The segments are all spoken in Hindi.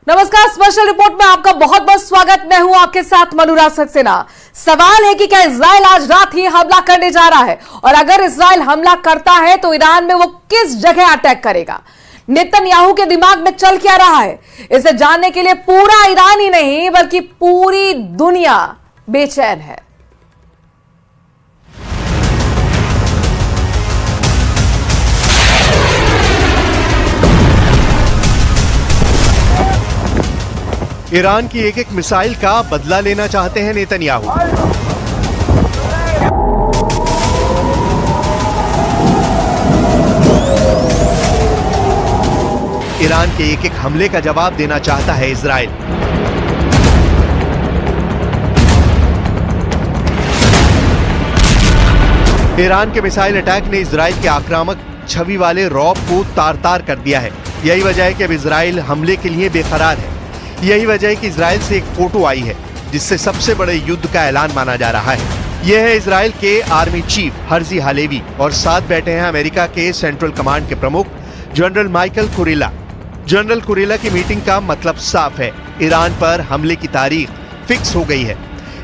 नमस्कार, स्पेशल रिपोर्ट में आपका बहुत बहुत स्वागत। मैं हूं आपके साथ मनुराग सक्सेना। सवाल है कि क्या इजराइल आज रात ही हमला करने जा रहा है, और अगर इजराइल हमला करता है तो ईरान में वो किस जगह अटैक करेगा। नेतन्याहू के दिमाग में चल क्या रहा है, इसे जानने के लिए पूरा ईरान ही नहीं बल्कि पूरी दुनिया बेचैन है। ईरान की एक एक मिसाइल का बदला लेना चाहते हैं नेतन्याहू। ईरान के एक एक हमले का जवाब देना चाहता है इजराइल। ईरान के मिसाइल अटैक ने इजराइल के आक्रामक छवि वाले रौब को तार तार कर दिया है। यही वजह है कि अब इजराइल हमले के लिए बेकरार है। यही वजह है कि इजराइल से एक फोटो आई है जिससे सबसे बड़े युद्ध का ऐलान माना जा रहा है। यह है इजराइल के आर्मी चीफ हर्जी हालेवी और साथ बैठे हैं अमेरिका के सेंट्रल कमांड के प्रमुख general Michael Kurilla. General Kurilla की मीटिंग का मतलब साफ है, ईरान पर हमले की तारीख फिक्स हो गई है।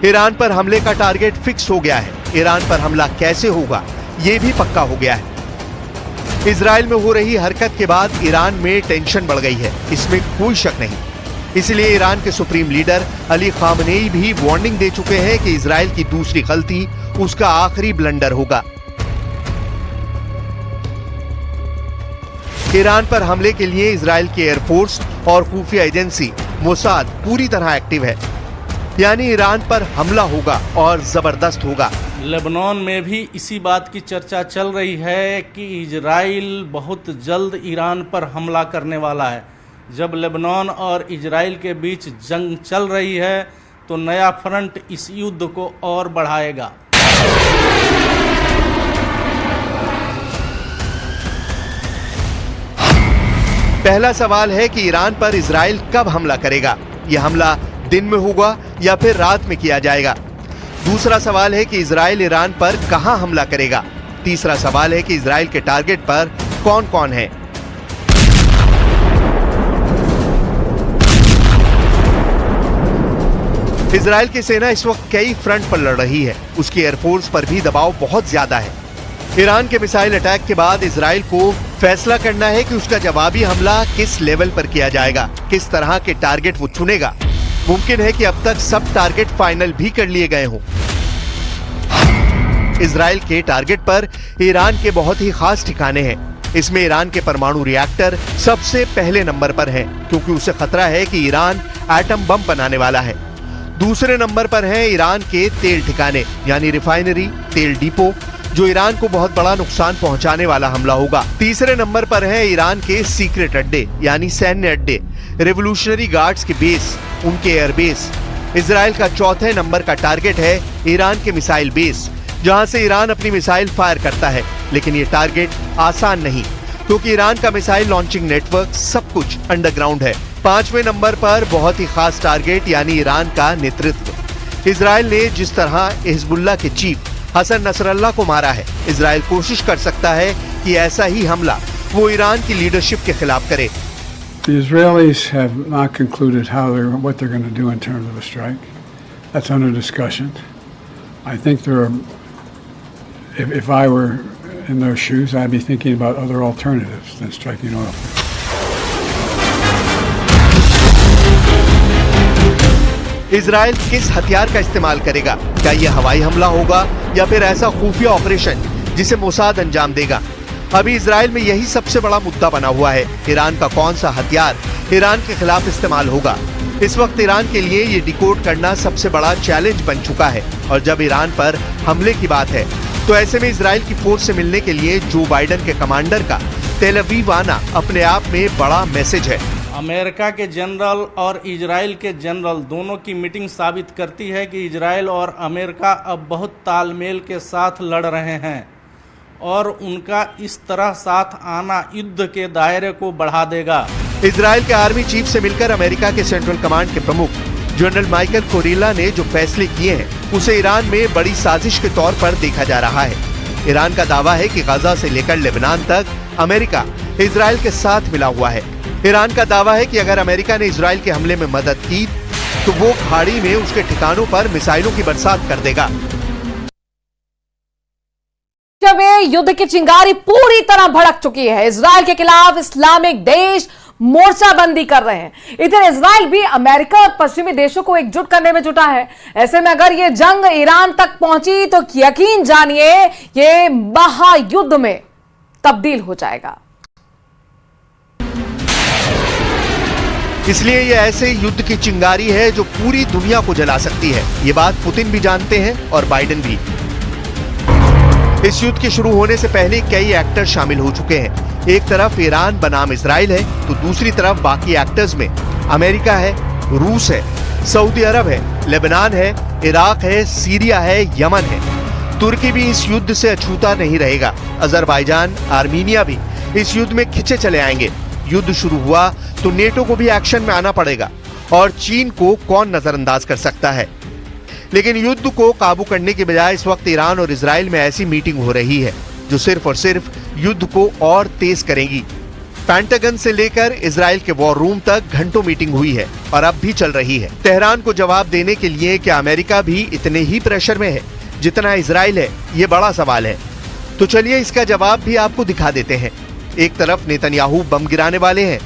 ईरान पर हमले का टारगेट फिक्स हो गया है। ईरान पर हमला कैसे होगा ये भी पक्का हो गया है। इजराइल में हो रही हरकत के बाद ईरान में टेंशन बढ़ गई है, इसमें कोई शक नहीं। इसलिए ईरान के सुप्रीम लीडर अली खामनेई भी वार्निंग दे चुके हैं कि इजराइल की दूसरी गलती उसका आखिरी ब्लंडर होगा। ईरान पर हमले के लिए इजराइल की एयरफोर्स और खुफिया एजेंसी मोसाद पूरी तरह एक्टिव है, यानी ईरान पर हमला होगा और जबरदस्त होगा। लेबनान में भी इसी बात की चर्चा चल रही है कि इजराइल बहुत जल्द ईरान पर हमला करने वाला है। जब लेबनान और इजराइल के बीच जंग चल रही है तो नया फ्रंट इस युद्ध को और बढ़ाएगा। पहला सवाल है कि ईरान पर इजराइल कब हमला करेगा। यह हमला दिन में होगा या फिर रात में किया जाएगा। दूसरा सवाल है कि इजराइल ईरान पर कहां हमला करेगा। तीसरा सवाल है कि इजराइल के टारगेट पर कौन कौन है। इजराइल की सेना इस वक्त कई फ्रंट पर लड़ रही है, उसकी एयरफोर्स पर भी दबाव बहुत ज्यादा है। ईरान के मिसाइल अटैक के बाद इजराइल को फैसला करना है कि उसका जवाबी हमला किस लेवल पर किया जाएगा, किस तरह के टारगेट वो चुनेगा। मुमकिन है कि अब तक सब टारगेट फाइनल भी कर लिए गए हों। इजराइल के टारगेट पर ईरान के बहुत ही खास ठिकाने हैं। इसमें ईरान के परमाणु रिएक्टर सबसे पहले नंबर पर है, क्योंकि उसे खतरा है कि ईरान एटम बम बनाने वाला है। दूसरे नंबर पर है ईरान के तेल ठिकाने, यानी रिफाइनरी, तेल डिपो, जो ईरान को बहुत बड़ा नुकसान पहुंचाने वाला हमला होगा। तीसरे नंबर पर है ईरान के सीक्रेट अड्डे, यानी सैन्य अड्डे, रेवोल्यूशनरी गार्ड्स के बेस, उनके एयरबेस। इजराइल का चौथे नंबर का टारगेट है ईरान के मिसाइल बेस, जहां से ईरान अपनी मिसाइल फायर करता है। लेकिन ये टारगेट आसान नहीं, क्योंकि ईरान का मिसाइल लॉन्चिंग नेटवर्क सब कुछ अंडरग्राउंड है। पांचवें नंबर पर बहुत ही खास टारगेट, यानी ईरान का नेतृत्व। इजराइल ने जिस तरह हिजबुल्लाह के चीफ हसन नसरल्लाह को मारा है, इजराइल कोशिश कर सकता है कि ऐसा ही हमला वो ईरान की लीडरशिप के खिलाफ करे। The Israelis have not concluded what they're going to do in terms of a strike. That's under discussion. I think if I were in their shoes, I'd be thinking about other alternatives than striking oil. Israel किस हथियार का इस्तेमाल करेगा? क्या यह हवाई हमला होगा या फिर ऐसा खुफिया ऑपरेशन जिसे मोसाद अंजाम देगा? अभी इजराइल में यही सबसे बड़ा मुद्दा बना हुआ है। ईरान का कौन सा हथियार ईरान के खिलाफ इस्तेमाल होगा? इस वक्त ईरान के लिए ये डिकोड करना सबसे बड़ा चैलेंज बन चुका है। और जब ईरान पर हमले की बात है तो ऐसे में इजराइल की फोर्स से मिलने के लिए जो बाइडेन के कमांडर का तेल अवीव आना अपने आप में बड़ा मैसेज है। अमेरिका के जनरल और इजराइल के जनरल दोनों की मीटिंग साबित करती है कि इजराइल और अमेरिका अब बहुत तालमेल के साथ लड़ रहे हैं, और उनका इस तरह साथ आना युद्ध के दायरे को बढ़ा देगा। इजराइल के आर्मी चीफ से मिलकर अमेरिका के सेंट्रल कमांड के प्रमुख जनरल माइकल कुरेला ने जो फैसले किए हैं, उसे ईरान में बड़ी साजिश के तौर पर देखा जा रहा है। ईरान का दावा है कि गाजा से लेकर लेबनान तक अमेरिका इजराइल के साथ मिला हुआ है। ईरान का दावा है कि अगर अमेरिका ने इजराइल के हमले में मदद की तो वो खाड़ी में उसके ठिकानों पर मिसाइलों की बरसात कर देगा। युद्ध की चिंगारी पूरी तरह भड़क चुकी है। इजराइल के खिलाफ इस्लामिक देश मोर्चाबंदी कर रहे हैं। इधर इजराइल भी अमेरिका और पश्चिमी देशों को एकजुट करने में जुटा है। ऐसे में अगर ये जंग ईरान तक पहुंची तो यकीन जानिए ये महायुद्ध में तब्दील हो जाएगा। इसलिए ये ऐसे युद्ध की चिंगारी है जो पूरी दुनिया को जला सकती है। ये बात पुतिन भी जानते हैं और बाइडेन भी। इस युद्ध के शुरू होने से पहले कई एक्टर शामिल हो चुके हैं। एक तरफ ईरान बनाम इजराइल है तो दूसरी तरफ बाकी एक्टर्स में अमेरिका है, रूस है, सऊदी अरब है, लेबनान है, इराक है, सीरिया है, यमन है। तुर्की भी इस युद्ध से अछूता नहीं रहेगा। अजरबैजान, आर्मीनिया भी इस युद्ध में खिंचे चले आएंगे। युद्ध शुरू हुआ तो नेटो को भी एक्शन में आना पड़ेगा और चीन को कौन नजरअंदाज कर सकता है। लेकिन युद्ध को काबू करने के बजाय इस वक्त ईरान और इजराइल में ऐसी मीटिंग हो रही है जो सिर्फ और सिर्फ युद्ध को और तेज करेगी। पेंटागन से लेकर इजराइल के वॉर रूम तक घंटों मीटिंग हुई है और अब भी चल रही है। तेहरान को जवाब देने के लिए क्या अमेरिका भी इतने ही प्रेशर में है जितना इजराइल है, ये बड़ा सवाल है। तो चलिए इसका जवाब भी आपको दिखा देते हैं। एक तरफ नेतन्याहू बम गिराने वाले हैं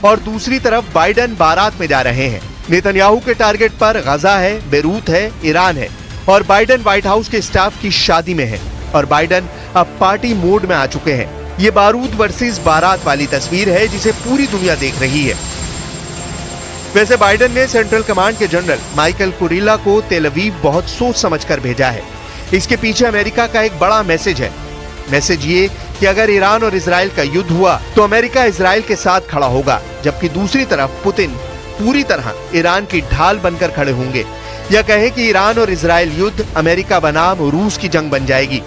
और दूसरी तरफ बाइडेन बारात में जा रहे हैं। नेतन्याहू के टारगेट पर गजा है, बेरूत है, ईरान है और बाइडेन व्हाइट हाउस के स्टाफ की शादी में है और बाइडेन अब पार्टी मोड में आ चुके हैं। ये बारूद वर्सेस बारात वाली तस्वीर है जिसे पूरी दुनिया देख रही है। वैसे बाइडेन ने सेंट्रल कमांड के जनरल माइकल कुरिल्ला को तेल अवीव बहुत सोच समझकर भेजा है। इसके पीछे अमेरिका का एक बड़ा मैसेज है। मैसेज ये कि अगर ईरान और इजराइल का युद्ध हुआ तो अमेरिका इजराइल के साथ खड़ा होगा, जबकि दूसरी तरफ पुतिन पूरी तरह ईरान की ढाल बनकर खड़े होंगे। या कहें कि ईरान और इजराइल युद्ध अमेरिका बनाम रूस की जंग बन जाएगी।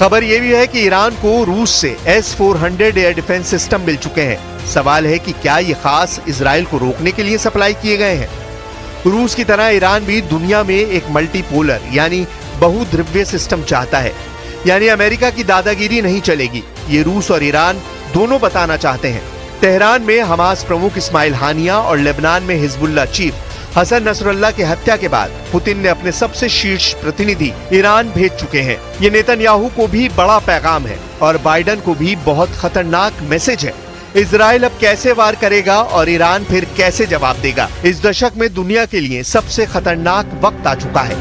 खबर यह भी है कि ईरान को रूस से S-400 एयर डिफेंस सिस्टम मिल चुके हैं। सवाल है कि क्या ये खास इजराइल को रोकने के लिए सप्लाई किए गए हैं। रूस की तरह ईरान भी दुनिया में एक मल्टीपोलर यानी बहुध्रुवीय सिस्टम चाहता है, यानी अमेरिका की दादागिरी नहीं चलेगी। ये रूस और ईरान दोनों बताना चाहते हैं। तेहरान में हमास प्रमुख इस्माइल हानिया और लेबनान में हिजबुल्लाह चीफ हसन नसरुल्लाह की हत्या के बाद पुतिन ने अपने सबसे शीर्ष प्रतिनिधि ईरान भेज चुके हैं। ये नेतन्याहू को भी बड़ा पैगाम है और बाइडेन को भी बहुत खतरनाक मैसेज है। इजराइल अब कैसे वार करेगा और ईरान फिर कैसे जवाब देगा। इस दशक में दुनिया के लिए सबसे खतरनाक वक्त आ चुका है।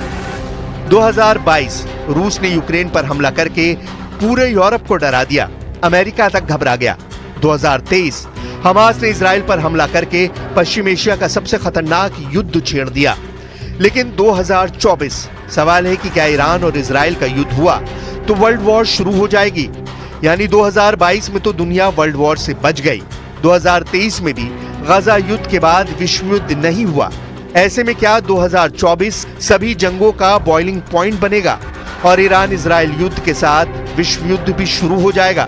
2022 रूस ने यूक्रेन पर हमला करके पूरे यूरोप को डरा दिया, अमेरिका तक घबरा गया। 2023 हमास ने इजराइल पर हमला करके पश्चिम एशिया का सबसे खतरनाक युद्ध छेड़ दिया। लेकिन 2024 सवाल है कि क्या ईरान और इजराइल का युद्ध हुआ तो वर्ल्ड वॉर शुरू हो जाएगी। यानी 2022 में तो दुनिया वर्ल्ड वॉर से बच गई। 2023 में भी गजा युद्ध के बाद विश्व युद्ध नहीं हुआ। ऐसे में क्या 2024 सभी जंगों का बॉइलिंग पॉइंट बनेगा और ईरान इजराइल युद्ध के साथ विश्व युद्ध भी शुरू हो जाएगा।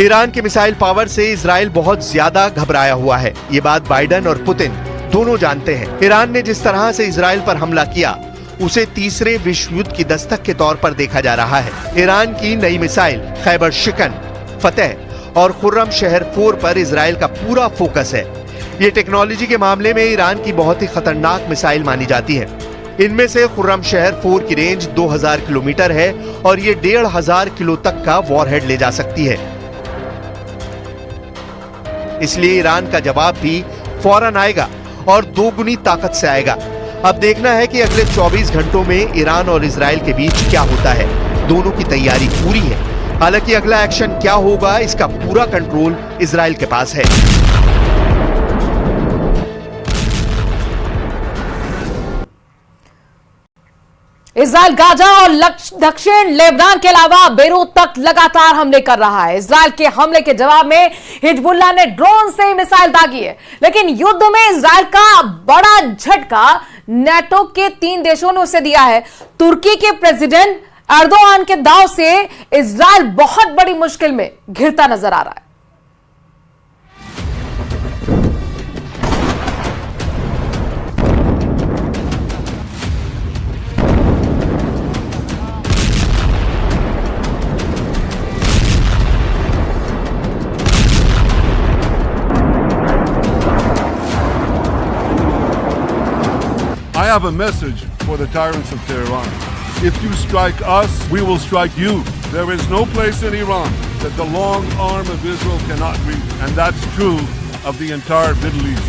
ईरान के मिसाइल पावर से इजराइल बहुत ज्यादा घबराया हुआ है। ये बात बाइडेन और पुतिन दोनों जानते हैं। ईरान ने जिस तरह से इजराइल पर हमला किया उसे तीसरे विश्व युद्ध की दस्तक के तौर पर देखा जा रहा है। ईरान की नई मिसाइल खैबर शिकन, फतेह और खुर्रम शहर 4 पर इजराइल का पूरा फोकस है। ये टेक्नोलॉजी के मामले में ईरान की बहुत ही खतरनाक मिसाइल मानी जाती है। इनमें से खुर्रम शहर 4 की रेंज 2000 किलोमीटर है और ये 1500 किलो तक का वॉरहेड ले जा सकती है। इसलिए ईरान का जवाब भी फौरन आएगा और दोगुनी ताकत से आएगा। अब देखना है कि अगले 24 घंटों में ईरान और इजराइल के बीच क्या होता है। दोनों की तैयारी पूरी है। हालांकि अगला एक्शन क्या होगा इसका पूरा कंट्रोल इजराइल के पास है। इजराइल गाजा और दक्षिण लेबनान के अलावा बेरूत तक लगातार हमले कर रहा है। इजराइल के हमले के जवाब में हिजबुल्लाह ने ड्रोन से मिसाइल दागी है। लेकिन युद्ध में इजराइल का बड़ा झटका नेटो के 3 देशों ने उसे दिया है। तुर्की के प्रेसिडेंट एर्दोआन के दांव से इजराइल बहुत बड़ी मुश्किल में घिरता नजर आ रहा है। I have a message for the tyrants of Tehran. If you strike us, we will strike you. There is no place in Iran that the long arm of Israel cannot reach, and that's true of the entire Middle East.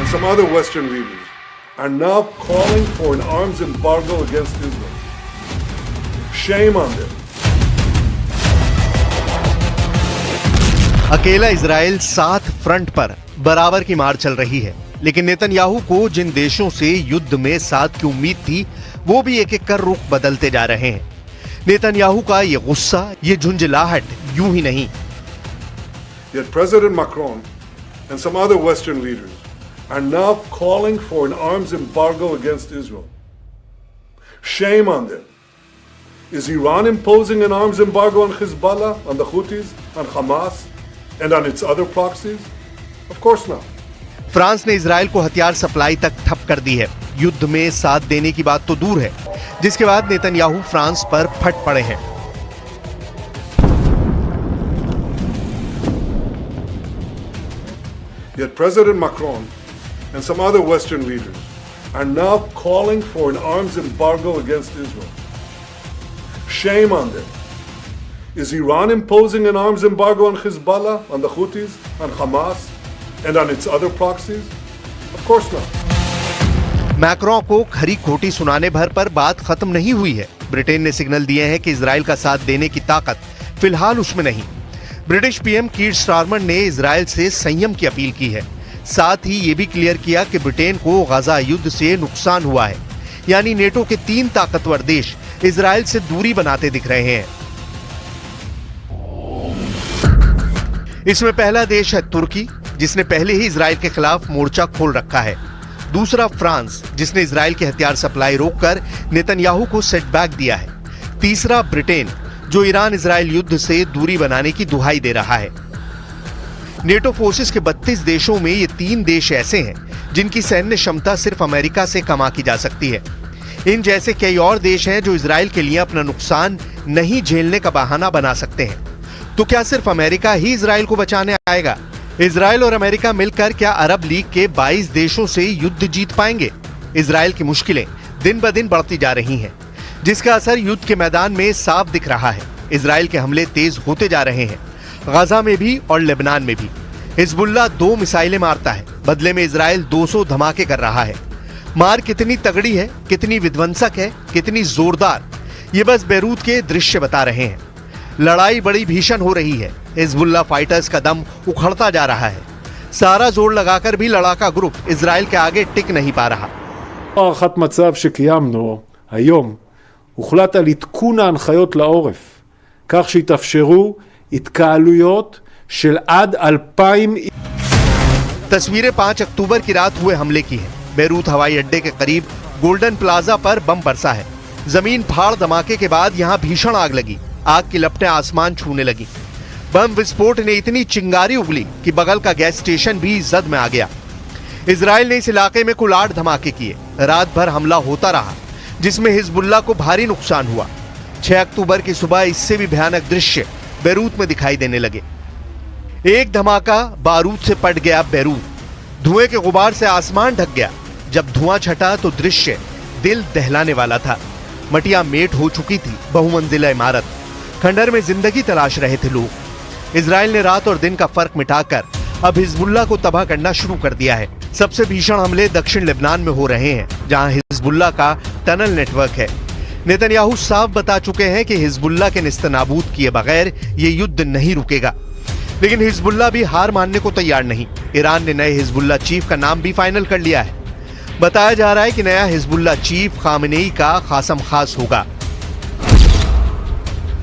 And some other Western leaders are now calling for an arms embargo against Israel. Shame on them. अकेला इजराइल 7 फ्रंट पर बराबर की मार चल रही है, लेकिन नेतन्याहू को जिन देशों से युद्ध में साथ की उम्मीद थी वो भी एक एक कर रुख बदलते जा रहे हैं। नेतन्याहू का ये गुस्सा, ये झुंझलाहट यूं ही नहीं। Yet President Macron and some other Western leaders are now calling for an arms embargo against Israel. Shame on them. Is Iran imposing an arms embargo on Hezbollah, on the Houthis, on Hamas, and on its other proxies? Of course not. France ने इजराइल को हथियार सप्लाई तक ठप कर दी है। युद्ध में साथ देने की बात तो दूर है, जिसके बाद नेतन्याहू फ्रांस पर फट पड़े हैं। Yet President Macron and some other Western leaders are now calling for an arms embargo against Israel. Shame on them. Is Iran imposing an arms embargo on Hezbollah, on the Houthis, on Hamas, and on its other proxies? Of course not. Macron को खरी खोटी सुनाने भर पर बात खत्म नहीं हुई है। ब्रिटेन ने सिग्नल दिए हैं कि इजराइल का साथ देने की ताकत फिलहाल उसमें नहीं। ब्रिटिश पीएम कीर स्टारमर ने इजराइल से संयम की अपील की है। साथ ही ये भी क्लियर किया कि ब्रिटेन को गजा युद्ध से नुकसान हुआ है, यानी नेटो के 3 ताकतवर देश इजराइल से दूरी बनाते दिख रहे हैं। इसमें पहला देश है तुर्की, जिसने पहले ही इजराइल के खिलाफ मोर्चा खोल रखा है। दूसरा फ्रांस, जिसने इजराइल की हथियार सप्लाई रोककर नेतन्याहू को सेटबैक दिया है। तीसरा ब्रिटेन, जो ईरान इजराइल युद्ध से दूरी बनाने की दुहाई दे रहा है। नेटो फोर्सेस के 32 देशों में ये 3 देश ऐसे हैं जिनकी सैन्य क्षमता सिर्फ अमेरिका से कम आंकी जा सकती है। इन जैसे कई और देश हैं जो इजराइल के लिए अपना नुकसान नहीं झेलने का बहाना बना सकते हैं। तो क्या सिर्फ अमेरिका ही इजराइल को बचाने आएगा? इजराइल और अमेरिका मिलकर क्या अरब लीग के 22 देशों से युद्ध जीत पाएंगे? इजराइल की मुश्किलें दिन ब दिन बढ़ती जा रही हैं, जिसका असर युद्ध के मैदान में साफ दिख रहा है। इजराइल के हमले तेज होते जा रहे हैं, गजा में भी और लेबनान में भी। हिजबुल्लाह 2 मिसाइलें मारता है, बदले में इजराइल 200 धमाके कर रहा है। मार कितनी तगड़ी है, कितनी विध्वंसक है, कितनी जोरदार, ये बस बैरूत के दृश्य बता रहे हैं। लड़ाई बड़ी भीषण हो रही है। हिजबुल्लाह फाइटर्स का दम उखड़ता जा रहा है। सारा जोर लगाकर भी लड़ाका ग्रुप इजराइल के आगे टिक नहीं पा रहा। הערכת מצב שקיימנו היום הוחלט על עדכון ההנחיות לעורף, כך שיתאפשרו התקהלויות של עד 2,000। तस्वीरें 5 अक्टूबर की रात हुए हमले की हैं। बैरूत हवाई अड्डे के करीब गोल्डन प्लाजा पर बम बरसा है। जमीन फाड़ धमाके के बाद यहां भीषण आग लगी। आग की लपटें आसमान छूने लगी। बम विस्फोट ने इतनी चिंगारी उगली कि बगल का गैस स्टेशन भी जद में आ गया। इजराइल ने इस इलाके में कुल 8 धमाके किए। रात भर हमला होता रहा, जिसमें हिजबुल्लाह को भारी नुकसान हुआ। 6 अक्टूबर की सुबह इससे भी भयानक दृश्य बैरूत में दिखाई देने लगे। एक धमाका बारूद से पट गया बैरूत। धुएं के गुबार से आसमान ढक गया। जब धुआं छटा तो दृश्य दिल दहलाने वाला था। मटिया मेट हो चुकी थी बहुमंजिला इमारत। खंडहर में जिंदगी तलाश रहे थे लोग। इजराइल ने रात और दिन का फर्क मिटाकर अब हिजबुल्लाह को तबाह करना शुरू कर दिया है। सबसे भीषण हमले दक्षिण लेबनान में हो रहे हैं, जहां हिजबुल्लाह का टनल नेटवर्क है। नेतन्याहू साफ बता चुके हैं कि हिजबुल्लाह के निस्तनाबूद किए बगैर ये युद्ध नहीं रुकेगा। लेकिन हिजबुल्लाह भी हार मानने को तैयार नहीं। ईरान ने नए हिजबुल्लाह चीफ का नाम भी फाइनल कर लिया है। बताया जा रहा है कि नया हिजबुल्लाह चीफ खामेनेई का खासम खास होगा।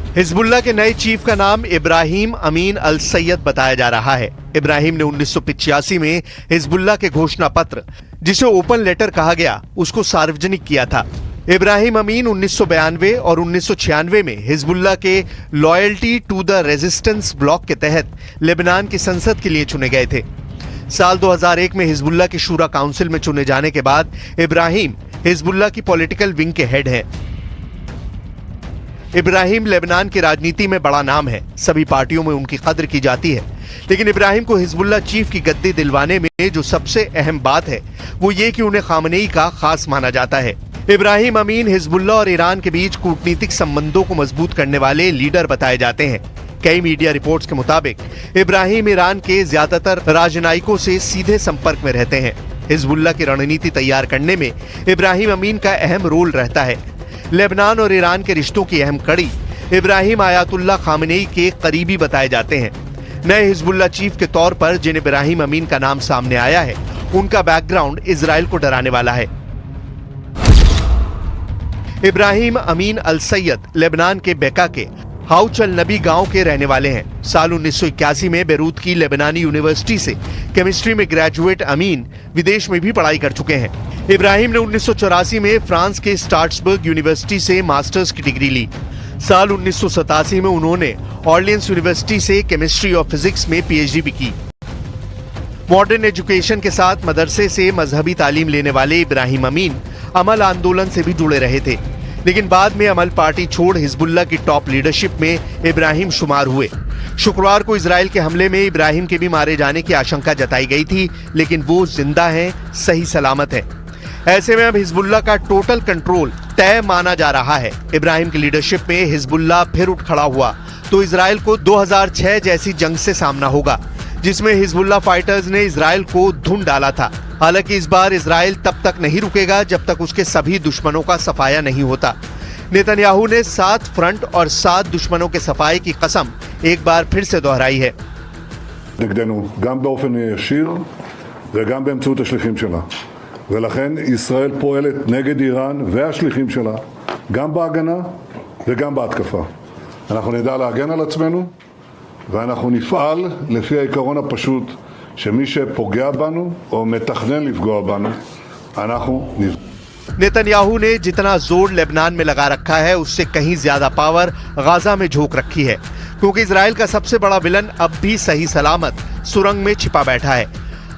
हिजबुल्लाह के नए चीफ का नाम इब्राहिम अमीन अल सैयद बताया जा रहा है। इब्राहिम ने 1985 में हिजबुल्लाह के घोषणा पत्र, जिसे ओपन लेटर कहा गया, उसको सार्वजनिक किया था। इब्राहिम अमीन 1992 और 1996 में हिजबुल्लाह के loyalty to the resistance bloc के तहत लेबनान की संसद के लिए चुने गए थे। साल 2001 में हिजबुल्लाह की शूरा काउंसिल में चुने जाने के बाद इब्राहिम हिजबुल्लाह की पॉलिटिकल विंग के हेड हैं। इब्राहिम लेबनान की राजनीति में बड़ा नाम है, सभी पार्टियों में उनकी कद्र की जाती है, लेकिन इब्राहिम को हिजबुल्लाह चीफ की गद्दी दिलवाने में जो सबसे अहम बात है वो ये कि उन्हें खामनेई का खास माना जाता है। इब्राहिम अमीन हिजबुल्लाह और ईरान के बीच कूटनीतिक संबंधों को मजबूत करने वाले लीडर बताए जाते हैं। कई मीडिया रिपोर्ट्स के मुताबिक इब्राहिम ईरान के ज्यादातर राजनयिकों से सीधे संपर्क में रहते हैं। हिजबुल्लाह की रणनीति तैयार करने में इब्राहिम अमीन का अहम रोल रहता है। लेबनान और ईरान के रिश्तों की अहम कड़ी इब्राहिम आयतुल्लाह खामनेई के करीबी बताए जाते हैं। नए हिजबुल्लाह चीफ के तौर पर जिन इब्राहिम अमीन का नाम सामने आया है, उनका बैकग्राउंड इजराइल को डराने वाला है। इब्राहिम अमीन अल सैयद लेबनान के बेका के हाउचल नबी गांव के रहने वाले हैं। साल 1981 में बेरूत की लेबनानी यूनिवर्सिटी से केमिस्ट्री में ग्रेजुएट अमीन विदेश में भी पढ़ाई कर चुके हैं। इब्राहिम ने 1984 में फ्रांस के स्ट्रासबर्ग यूनिवर्सिटी से मास्टर्स की डिग्री ली। साल 1987 में उन्होंने ऑर्लियंस यूनिवर्सिटी से केमिस्ट्री और फिजिक्स में पीएचडी भी की। मॉडर्न एजुकेशन के साथ मदरसे से मजहबी तालीम लेने वाले इब्राहिम अमीन अमल आंदोलन से भी जुड़े रहे थे, लेकिन बाद में अमल पार्टी छोड़ हिजबुल्लाह की टॉप लीडरशिप में इब्राहिम शुमार हुए। शुक्रवार को इजराइल के हमले में इब्राहिम के भी मारे जाने की आशंका जताई गई थी, लेकिन वो जिंदा हैं, सही सलामत है। ऐसे में अब हिजबुल्लाह का टोटल कंट्रोल तय माना जा रहा है। इब्राहिम की लीडरशिप में हिजबुल्लाह फिर उठ खड़ा हुआ तो इजराइल को 2006 जैसी जंग से सामना होगा, जिसमें हिजबुल्लाह फाइटर्स ने इजराइल को धुन डाला था। हालांकि इस बार इजराइल तब तक नहीं रुकेगा जब तक उसके सभी दुश्मनों का सफाया नहीं होता। नेतन्याहू ने 7 फ्रंट और 7 दुश्मनों के सफाये की कसम एक बार फिर से दोहराई है। נגדנו, גם באופן ישיר וגם באמצעות השליחים שלה. ולכן ישראל פועלת נגד איראן והשליחים שלה, גם בהגנה וגם בהתקפה. אנחנו נדע להגן על עצמנו, ואנחנו נפעל לפי העיקרון הפשוט, שמי שפוגע בנו או מתכנן לפגוע בנו, אנחנו נפגע. नेतन्याहू ने जितना जोर लेबनान में लगा रखा है, उससे कहीं ज्यादा पावर गाजा में झोंक रखी है, क्योंकि इजराइल का सबसे बड़ा विलन अब भी सही सलामत सुरंग में छिपा बैठा है।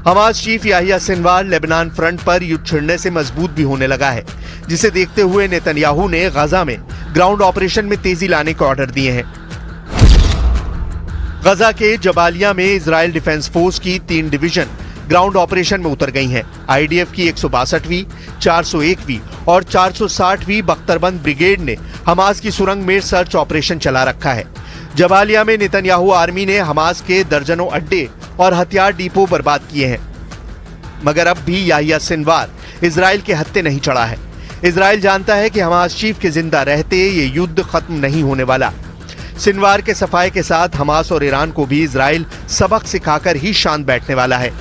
Hamas chief Yahya Sinwar Lebanon front पर युद्ध छिड़ने से मजबूत भी होने लगा है, जिसे देखते हुए नेतन्याहू ने गाजा में ग्राउंड ऑपरेशन में तेजी लाने के ऑर्डर दिए हैं। गाजा के जबालिया में इजराइल डिफेंस फोर्स की 3 डिवीजन ग्राउंड ऑपरेशन में उतर गई हैं। आईडीएफ की 162वीं, 401वीं और 460वीं बख्तरबंद ब्रिगेड ने हमास की सुरंग में सर्च ऑपरेशन चला रखा है। जबालिया में नेतन्याहू आर्मी ने हमास के दर्जनों अड्डे और हथियार डिपो बर्बाद किए हैं, मगर अब भी याहिया सिनवार इजराइल के हत्थे नहीं चढ़ा है। इजराइल जानता है कि हमास चीफ के जिंदा रहते ये युद्ध खत्म नहीं होने वाला। सिनवार के सफाये के साथ हमास और ईरान को भी इजराइल सबक सिखाकर ही शांत बैठने वाला है।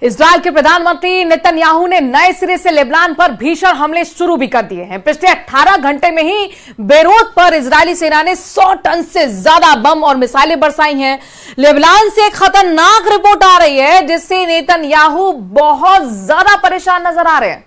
इजराइल के प्रधानमंत्री नेतन्याहू ने नए सिरे से लेबनान पर भीषण हमले शुरू भी कर दिए हैं। पिछले 18 घंटे में ही बेरूत पर इजरायली सेना ने 100 टन से ज्यादा बम और मिसाइलें बरसाई हैं। लेबनान से एक खतरनाक रिपोर्ट आ रही है, जिससे नेतन्याहू बहुत ज्यादा परेशान नजर आ रहे हैं।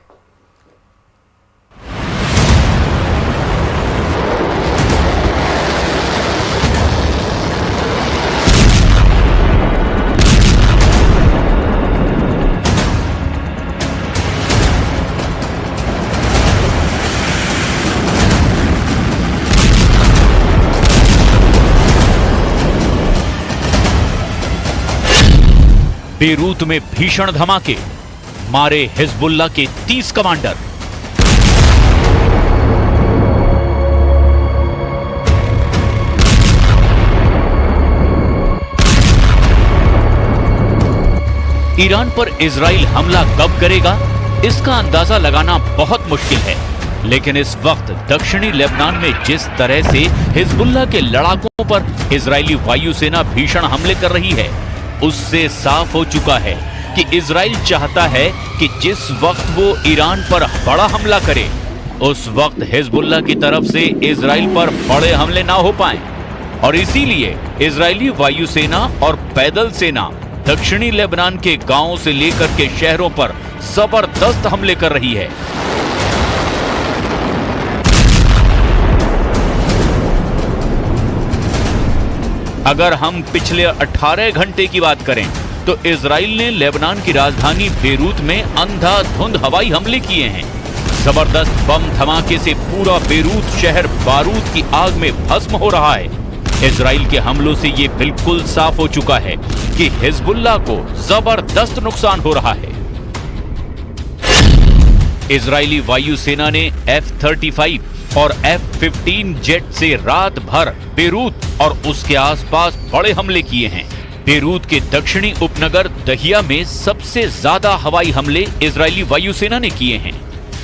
बेरूत में भीषण धमाके, मारे हिजबुल्लाह के 30 कमांडर। ईरान पर इजराइल हमला कब करेगा, इसका अंदाजा लगाना बहुत मुश्किल है। लेकिन इस वक्त दक्षिणी लेबनान में जिस तरह से हिजबुल्लाह के लड़ाकों पर इजरायली वायुसेना भीषण हमले कर रही है, उससे साफ हो चुका है कि इजराइल चाहता है कि जिस वक्त वो ईरान पर बड़ा हमला करे, उस वक्त हिजबुल्लाह की तरफ से इजराइल पर बड़े हमले ना हो पाएं। और इसीलिए इजरायली वायुसेना और पैदल सेना दक्षिणी लेबनान के गांवों से लेकर के शहरों पर जबरदस्त हमले कर रही है। अगर हम पिछले 18 घंटे की बात करें तो इजराइल ने लेबनान की राजधानी बेरूत में अंधाधुंध हवाई हमले किए हैं। जबरदस्त बम धमाके से पूरा बेरूत शहर बारूद की आग में भस्म हो रहा है। इजराइल के हमलों से ये बिल्कुल साफ हो चुका है कि हिजबुल्लाह को जबरदस्त नुकसान हो रहा है। इजरायली वायुसेना ने F-35 और F-15 जेट से रात भर बेरूत और उसके आसपास बड़े हमले किए हैं। बेरूत के दक्षिणी उपनगर दहिया में सबसे ज्यादा हवाई हमले इजरायली वायुसेना ने किए हैं।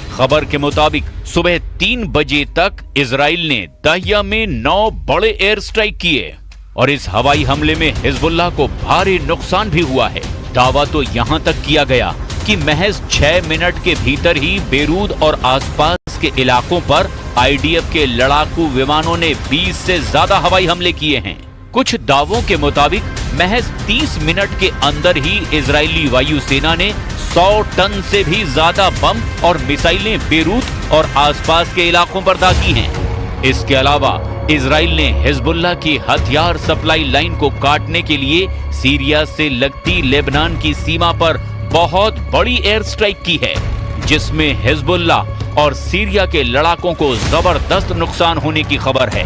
खबर के मुताबिक सुबह 3 बजे तक इजराइल ने दहिया में 9 बड़े एयर स्ट्राइक किए और इस हवाई हमले में हिजबुल्लाह को भारी नुकसान भी हुआ है। दावा तो यहां तक किया गया कि महज 6 मिनट के भीतर ही बेरूत और आसपास के इलाकों पर आईडीएफ के लड़ाकू विमानों ने 20 से ज्यादा हवाई हमले किए हैं। कुछ दावों के मुताबिक महज 30 मिनट के अंदर ही इजरायली वायुसेना ने 100 टन से भी ज्यादा बम और मिसाइलें बेरूत और आसपास के इलाकों पर दागी हैं। इसके अलावा इजराइल ने हिजबुल्लाह की हथियार सप्लाई लाइन को काटने के लिए सीरिया से लगती लेबनान की सीमा पर बहुत बड़ी एयर स्ट्राइक की है, जिसमें हिजबुल्लाह और सीरिया के लड़ाकों को जबरदस्त नुकसान होने की खबर है।